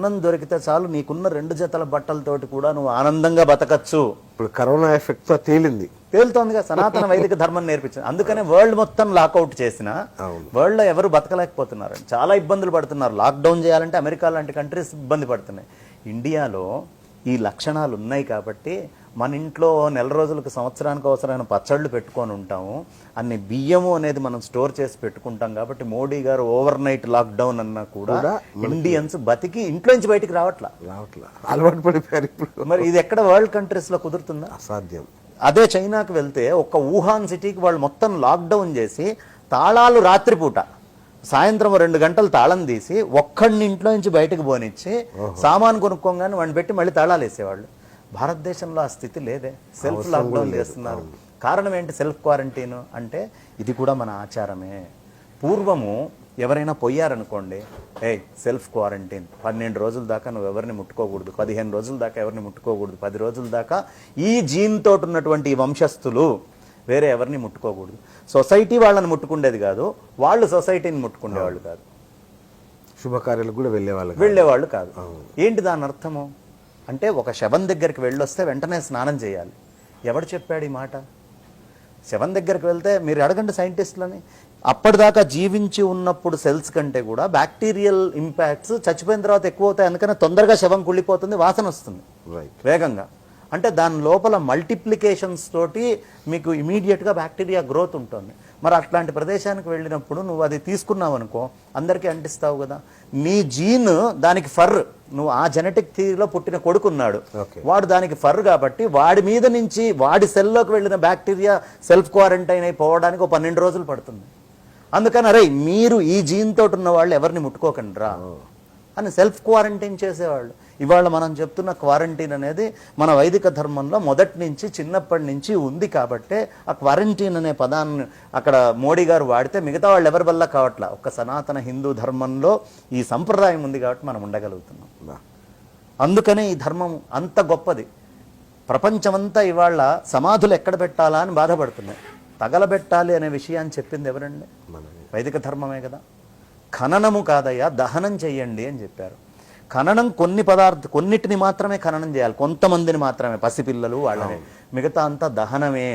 అన్నం దొరికితే చాలు, నీకున్న 2 జతల బట్టలతోటి కూడా నువ్వు ఆనందంగా బతకచ్చు. ఇప్పుడు కరోనా ఎఫెక్ట్ తో తేలుతోందిగా. సనాతన వైదిక ధర్మం నేర్పించింది. అందుకనే వరల్డ్ మొత్తం లాకౌట్ చేసిన వరల్డ్ లో ఎవరు బతకలేకపోతున్నారు, చాలా ఇబ్బందులు పడుతున్నారు. లాక్డౌన్ చేయాలంటే అమెరికా లాంటి కంట్రీస్ ఇబ్బంది పడుతున్నాయి. ఇండియాలో ఈ లక్షణాలు ఉన్నాయి కాబట్టి మన ఇంట్లో నెల రోజులకు సంవత్సరానికి అవసరమైన పచ్చళ్ళు పెట్టుకొని ఉంటాము, అన్ని బియ్యము అనేది మనం స్టోర్ చేసి పెట్టుకుంటాం. కాబట్టి మోడీ గారు ఓవర్ నైట్ లాక్డౌన్ అన్నా కూడా ఇండియన్స్ బతికి ఇంట్లో నుంచి బయటికి రావట్లా, అలవాటు పడిపోయారు ఇప్పుడు. మరి ఇది ఎక్కడ వరల్డ్ కంట్రీస్ లో కుదురుతుందా? అసాధ్యం. అదే చైనాకు వెళ్తే ఒక్క వుహాన్ సిటీకి వాళ్ళు మొత్తం లాక్డౌన్ చేసి తాళాలు రాత్రిపూట సాయంత్రం 2 గంటలు తాళం తీసి ఒక్కడిని ఇంట్లో నుంచి బయటకు పోనిచ్చి సామాన్ కొనుక్కోగానే వాడిని పెట్టి మళ్ళీ తాళాలు వేసేవాళ్ళు. భారతదేశంలో ఆ స్థితి లేదే, సెల్ఫ్ లాక్డౌన్ చేస్తున్నారు. కారణం ఏంటి? సెల్ఫ్ క్వారంటైన్ అంటే ఇది కూడా మన ఆచారమే. పూర్వము ఎవరైనా పోయారనుకోండి, సెల్ఫ్ క్వారంటైన్ 12 రోజుల దాకా నువ్వు ఎవరిని ముట్టుకోకూడదు, 15 రోజుల దాకా ఎవరిని ముట్టుకోకూడదు, 10 రోజుల దాకా ఈ జీన్ తోటి ఉన్నటువంటి ఈ వంశస్థులు వేరే ఎవరిని ముట్టుకోకూడదు. సొసైటీ వాళ్ళని ముట్టుకుండేది కాదు, వాళ్ళు సొసైటీని ముట్టుకునేవాళ్ళు కాదు, శుభకార్యాలకు కూడా వెళ్ళేవాళ్ళు కాదు. ఏంటి దాని అర్థము అంటే, ఒక శవం దగ్గరికి వెళ్ళొస్తే వెంటనే స్నానం చేయాలి. ఎవడు చెప్పాడు ఈ మాట? శవం దగ్గరికి వెళ్తే మీరు అడగండి సైంటిస్టులని, అప్పటిదాకా జీవించి ఉన్నప్పుడు సెల్స్ కంటే కూడా బ్యాక్టీరియల్ ఇంపాక్ట్స్ చచ్చిపోయిన తర్వాత ఎక్కువ అవుతాయి. అందుకనే తొందరగా శవం కుళ్ళిపోతుంది, వాసన వస్తుంది వేగంగా. అంటే దాని లోపల మల్టిప్లికేషన్స్ తోటి మీకు ఇమీడియట్గా బ్యాక్టీరియా గ్రోత్ ఉంటుంది. మరి అట్లాంటి ప్రదేశానికి వెళ్ళినప్పుడు నువ్వు అది తీసుకున్నావు అనుకో, అందరికీ అంటిస్తావు కదా. నీ జీన్ దానికి ఫర్, నువ్వు ఆ జెనెటిక్ థియరీలో పుట్టిన కొడుకున్నాడు, వాడు దానికి ఫర్ కాబట్టి వాడి మీద నుంచి వాడి సెల్లోకి వెళ్ళిన బ్యాక్టీరియా సెల్ఫ్ క్వారంటైన్ అయిపోవడానికి 12 రోజులు పడుతుంది. అందుకని అరే మీరు ఈ జీన్ తోటి ఉన్న వాళ్ళు ఎవరిని ముట్టుకోకండి రా అని సెల్ఫ్ క్వారంటైన్ చేసేవాళ్ళు. ఇవాళ మనం చెప్తున్న క్వారంటైన్ అనేది మన వైదిక ధర్మంలో మొదటి నుంచి చిన్నప్పటి నుంచి ఉంది. కాబట్టే ఆ క్వారంటైన్ అనే పదాన్ని అక్కడ మోడీ గారు వాడితే మిగతా వాళ్ళు ఎవరి వల్ల కావట్లా. ఒక సనాతన హిందూ ధర్మంలో ఈ సంప్రదాయం ఉంది కాబట్టి మనం ఉండగలుగుతున్నాం. అందుకనే ఈ ధర్మం అంత గొప్పది. ప్రపంచమంతా ఇవాళ సమాధులు ఎక్కడ పెట్టాలా అని బాధపడుతున్నాయి. తగలబెట్టాలి అనే విషయాన్ని చెప్పింది ఎవరండి? వైదిక ధర్మమే కదా. ఖననము కాదయ్యా, దహనం చెయ్యండి అని చెప్పారు. ఖననం కొన్నిటిని మాత్రమే ఖననం చేయాలి, కొంతమందిని మాత్రమే, పసిపిల్లలు వాళ్ళని, మిగతా అంతా దహనమే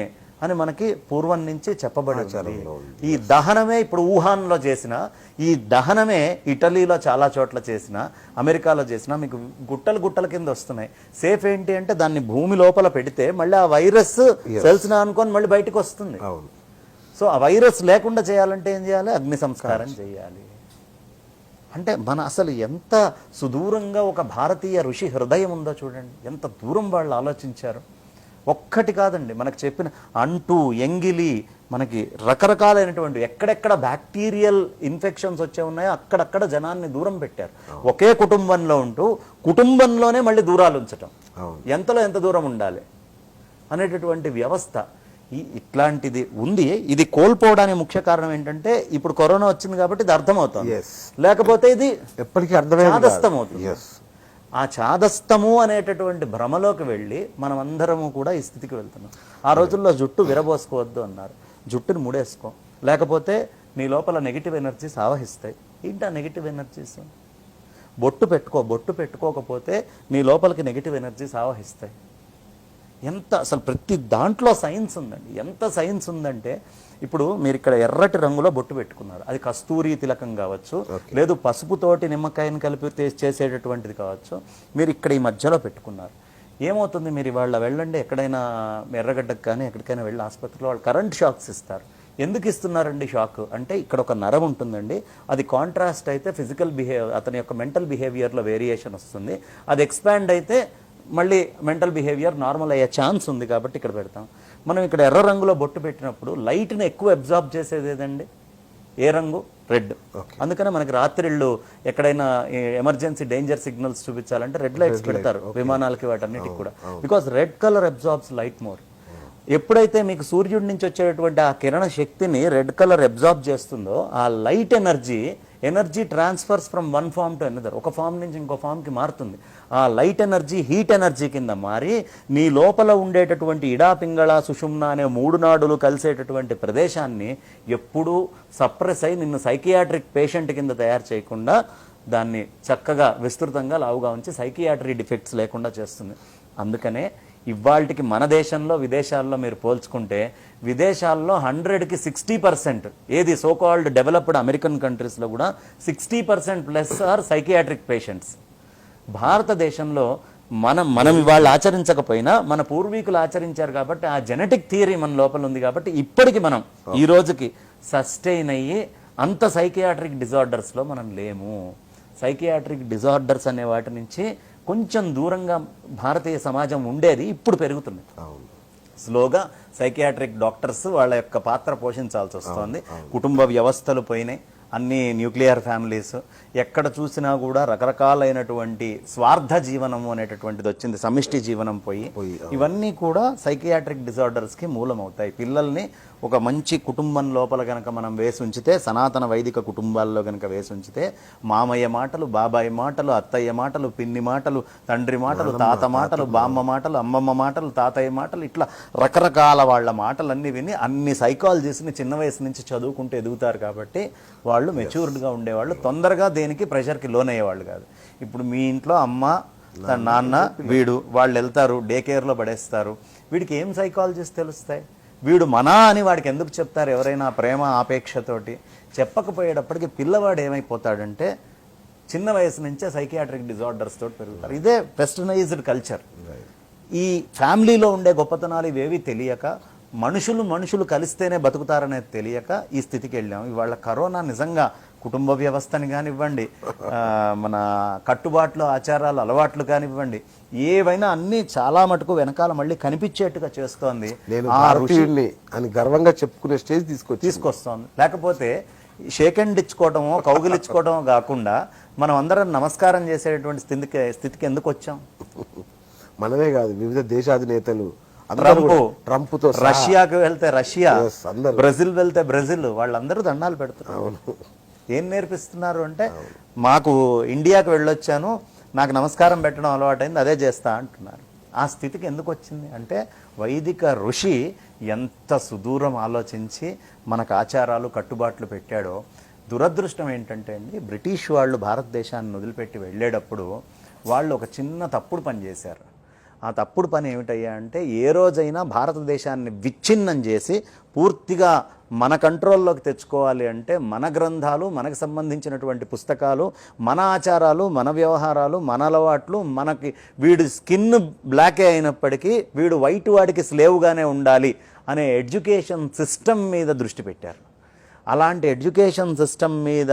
అని మనకి పూర్వం నుంచి చెప్పబడింది. ఈ దహనమే ఇప్పుడు వుహాన్లో చేసిన, ఈ దహనమే ఇటలీలో చాలా చోట్ల చేసిన, అమెరికాలో చేసిన మీకు గుట్టల కింద వస్తున్నాయి. సేఫ్ ఏంటి అంటే దాన్ని భూమి లోపల పెడితే మళ్ళీ ఆ వైరస్ సెల్స్ అనుకొని మళ్ళీ బయటకు వస్తుంది. సో ఆ వైరస్ లేకుండా చేయాలంటే ఏం చేయాలి? అగ్ని సంస్కారం చేయాలి. అంటే మన అసలు ఎంత సుదూరంగా ఒక భారతీయ ఋషి హృదయం ఉందో చూడండి, ఎంత దూరం వాళ్ళు ఆలోచించారు. ఒక్కటి కాదండి మనకు చెప్పిన అంటూ ఎంగిలి, మనకి రకరకాలైనటువంటి ఎక్కడెక్కడ బ్యాక్టీరియల్ ఇన్ఫెక్షన్స్ వచ్చే ఉన్నాయో అక్కడక్కడ జనాన్ని దూరం పెట్టారు. ఒకే కుటుంబంలో ఉంటూ కుటుంబంలోనే మళ్ళీ దూరాలు ఉంచటం, ఎంతలో ఎంత దూరం ఉండాలి అనేటటువంటి వ్యవస్థ ఇట్లాంటిది ఉంది. ఇది కోల్పోవడానికి ముఖ్య కారణం ఏంటంటే ఇప్పుడు కరోనా వచ్చింది కాబట్టి ఇది అర్థమవుతుంది, లేకపోతే ఇది ఎప్పటికీ చాదస్తం అవుతుంది. ఆ చాదస్తము అనేటటువంటి భ్రమలోకి వెళ్ళి మనం అందరము కూడా ఈ స్థితికి వెళ్తున్నాం. ఆ రోజుల్లో జుట్టు విరబోసుకోవద్దు అన్నారు, జుట్టుని ముడేసుకో, లేకపోతే నీ లోపల నెగిటివ్ ఎనర్జీస్ ఆవహిస్తాయి. ఏంటి ఆ నెగిటివ్ ఎనర్జీస్? బొట్టు పెట్టుకో, బొట్టు పెట్టుకోకపోతే నీ లోపలికి నెగిటివ్ ఎనర్జీస్ ఆవహిస్తాయి. ఎంత అసలు ప్రతి దాంట్లో సైన్స్ ఉందండి. ఎంత సైన్స్ ఉందంటే ఇప్పుడు మీరు ఇక్కడ ఎర్రటి రంగులో బొట్టు పెట్టుకున్నారు, అది కస్తూరి తిలకం కావచ్చు, లేదు పసుపుతోటి నిమ్మకాయని కలిపి చేసేటటువంటిది కావచ్చు. మీరు ఇక్కడ ఈ మధ్యలో పెట్టుకున్నారు, ఏమవుతుంది? మీరు ఇవాళ వెళ్ళండి ఎక్కడైనా ఎర్రగడ్డకు కానీ ఎక్కడికైనా వెళ్ళి ఆసుపత్రిలో వాళ్ళు కరెంట్ షాక్స్ ఇస్తారు. ఎందుకు ఇస్తున్నారండి షాక్ అంటే, ఇక్కడ ఒక నరం ఉంటుందండి, అది కాంట్రాస్ట్ అయితే ఫిజికల్ అతని యొక్క మెంటల్ బిహేవియర్లో వేరియేషన్ వస్తుంది, అది ఎక్స్పాండ్ అయితే మళ్ళీ మెంటల్ బిహేవియర్ నార్మల్ అయ్యే ఛాన్స్ ఉంది కాబట్టి ఇక్కడ పెడతాం. మనం ఇక్కడ ఎర్ర రంగులో బొట్టు పెట్టినప్పుడు లైట్ని ఎక్కువ అబ్జార్బ్ చేసేది ఏదండి? ఏ రంగు? రెడ్. అందుకనే మనకి రాత్రిళ్ళు ఎక్కడైనా ఎమర్జెన్సీ డేంజర్ సిగ్నల్స్ చూపించాలంటే రెడ్ లైట్స్ పెడతారు విమానాలకి వాటన్నిటికి కూడా, because red colour absorbs light more. ఎప్పుడైతే మీకు సూర్యుడి నుంచి వచ్చేటటువంటి ఆ కిరణ శక్తిని రెడ్ కలర్ అబ్జార్బ్ చేస్తుందో, ఆ light energy transfers from one form to another, ఒక ఫామ్ నుంచి ఇంకో ఫామ్కి మారుతుంది. ఆ లైట్ ఎనర్జీ హీట్ ఎనర్జీ కింద మారి నీ లోపల ఉండేటటువంటి ఇడా పింగళ సుషుమ్న అనే 3 నాడులు కలిసేటటువంటి ప్రదేశాన్ని ఎప్పుడూ సప్రెస్ అయి నిన్ను సైకియాట్రిక్ పేషెంట్ కింద తయారు చేయకుండా దాన్ని చక్కగా విస్తృతంగా లావుగా ఉంచి సైకియాట్రీ డిఫెక్ట్స్ లేకుండా చేస్తుంది. అందుకనే ఇవాళకి మన దేశంలో విదేశాల్లో మీరు పోల్చుకుంటే విదేశాల్లో 100కి 60% ఏది సోకాల్డ్ డెవలప్డ్ అమెరికన్ కంట్రీస్లో కూడా 60% ప్లస్ ఆర్ సైకియాట్రిక్ పేషెంట్స్. భారతదేశంలో మనం ఇవాళ ఆచరించకపోయినా మన పూర్వీకులు ఆచరించారు కాబట్టి ఆ జెనెటిక్ థియరీ మన లోపల ఉంది కాబట్టి ఇప్పటికి మనం ఈ రోజుకి సస్టైన్ అయ్యి అంత సైకియాట్రిక్ డిజార్డర్స్లో మనం లేము. సైకియాట్రిక్ డిజార్డర్స్ అనే వాటి నుంచి కొంచెం దూరంగా భారతీయ సమాజం ఉండేది, ఇప్పుడు పెరుగుతుంది. స్లోగా సైకియాట్రిక్ డాక్టర్స్ వాళ్ళ యొక్క పాత్ర పోషించాల్సి వస్తుంది. కుటుంబ వ్యవస్థలు పోయినాయి, అన్ని న్యూక్లియర్ ఫ్యామిలీస్, ఎక్కడ చూసినా కూడా రకరకాలైనటువంటి స్వార్థ జీవనము అనేటటువంటిది వచ్చింది, సమిష్టి జీవనం పోయి ఇవన్నీ కూడా సైకియాట్రిక్ డిజార్డర్స్కి మూలం అవుతాయి. పిల్లల్ని ఒక మంచి కుటుంబం లోపల గనక మనం వేసి ఉంచితే, సనాతన వైదిక కుటుంబాల్లో గనక వేసి ఉంచితే మామయ్య మాటలు, బాబాయ్ మాటలు, అత్తయ్య మాటలు, పిన్ని మాటలు, తండ్రి మాటలు, తాత మాటలు, బామ్మ మాటలు, అమ్మమ్మ మాటలు, తాతయ్య మాటలు, ఇట్లా రకరకాల వాళ్ళ మాటలన్నీ విని అన్ని సైకాలజీస్ని చిన్న వయసు నుంచి చదువుకుంటూ ఎదుగుతారు కాబట్టి వాళ్ళు మెచ్యూర్డ్గా ఉండేవాళ్ళు, తొందరగా దేనికి ప్రెషర్కి లోనయ్యేవాళ్ళు కాదు. ఇప్పుడు మీ ఇంట్లో అమ్మ నాన్న వీడు వాళ్ళు వెళ్తారు, డే కేర్లో పడేస్తారు, వీడికి ఏం సైకాలజీస్ తెలుస్తాయి? వీడు మనా అని వాడికి ఎందుకు చెప్తారు? ఎవరైనా ప్రేమ ఆపేక్షతోటి చెప్పకపోయేటప్పటికి పిల్లవాడు ఏమైపోతాడంటే చిన్న వయసు నుంచే సైకియాట్రిక్ డిజార్డర్స్ తోటి పెరుగుతారు. ఇదే వెస్టర్నైజ్డ్ కల్చర్. ఈ ఫ్యామిలీలో ఉండే గొప్పతనాలు ఇవేవి తెలియక, మనుషులు కలిస్తేనే బతుకుతారనేది తెలియక ఈ స్థితికి వెళ్ళాం. ఇవాళ కరోనా నిజంగా కుటుంబ వ్యవస్థని కానివ్వండి, మన కట్టుబాట్లు, ఆచారాలు, అలవాట్లు కానివ్వండి, ఏవైనా అన్ని చాలా మటుకు వెనకాల మళ్ళీ కనిపించేట్టుగా చేస్తోంది. అని గర్వంగా చెప్పుకునే స్టేజ్ తీసుకొస్తోంది. లేకపోతే షేక్ హ్యాండ్ ఇచ్చుకోవటమో కౌగిలిచ్చుకోవటమో కాకుండా మనం అందరం నమస్కారం చేసేటువంటి స్థితికి ఎందుకు వచ్చాం? మనమే కాదు, వివిధ దేశాధినేతలు, ట్రంప్తో రష్యాకి వెళ్తే రష్యా, బ్రెజిల్ వెళ్తే బ్రెజిల్, వాళ్ళందరూ దండాలు పెడుతున్నారు. ఏం నేర్పిస్తున్నారు అంటే, మాకు ఇండియాకి వెళ్ళొచ్చాను, నాకు నమస్కారం పెట్టడం అలవాటైంది, అదే చేస్తా అంటున్నారు. ఆ స్థితికి ఎందుకు వచ్చింది అంటే వైదిక ఋషి ఎంత సుదూరం ఆలోచించి మనకు ఆచారాలు కట్టుబాట్లు పెట్టాడో. దురదృష్టం ఏంటంటే అండి, బ్రిటిష్ వాళ్ళు భారతదేశాన్ని వదిలిపెట్టి వెళ్ళేటప్పుడు వాళ్ళు ఒక చిన్న తప్పుడు పని చేశారు. ఆ తప్పుడు పని ఏమిటయ్యా అంటే, ఏ రోజైనా భారతదేశాన్ని విచ్ఛిన్నం చేసి పూర్తిగా మన కంట్రోల్లోకి తెచ్చుకోవాలి అంటే మన గ్రంథాలు, మనకు సంబంధించినటువంటి పుస్తకాలు, మన ఆచారాలు, మన వ్యవహారాలు, మన అలవాట్లు, మనకి వీడు స్కిన్ బ్లాకే అయినప్పటికీ వీడు వైట్ వాడికి స్లేవ్గానే ఉండాలి అనే ఎడ్యుకేషన్ సిస్టమ్ మీద దృష్టి పెట్టారు. అలాంటి ఎడ్యుకేషన్ సిస్టమ్ మీద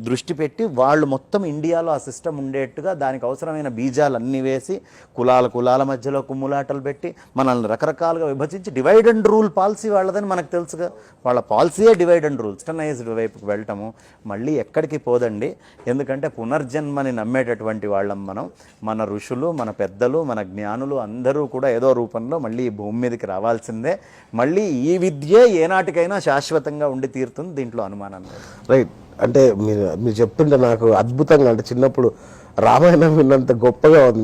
దృష్టి పెట్టి వాళ్ళు మొత్తం ఇండియాలో ఆ సిస్టమ్ ఉండేట్టుగా దానికి అవసరమైన బీజాలన్నీ వేసి కులాల మధ్యలో కుమ్ములాటలు పెట్టి మనల్ని రకరకాలుగా విభజించి డివైడ్ అండ్ రూల్ పాలసీ వాళ్ళదని మనకు తెలుసుగా. వాళ్ళ పాలసీయే డివైడ్ అండ్ రూల్. వెస్టర్నైజ్డ్ వైపుకి వెళ్ళటము మళ్ళీ ఎక్కడికి పోదండి. ఎందుకంటే పునర్జన్మని నమ్మేటటువంటి వాళ్ళం మనం. మన ఋషులు, మన పెద్దలు, మన జ్ఞానులు అందరూ కూడా ఏదో రూపంలో మళ్ళీ ఈ భూమి మీదకి రావాల్సిందే. మళ్ళీ ఈ విద్యే ఏనాటికైనా శాశ్వతంగా ఉండి తీరుతుంది, దీంట్లో అనుమానం లేదు. రైట్. అంటే మీరు చెప్తుంటే నాకు అద్భుతంగా, అంటే చిన్నప్పుడు రామాయణం విన్నంత గొప్పగా ఉంది.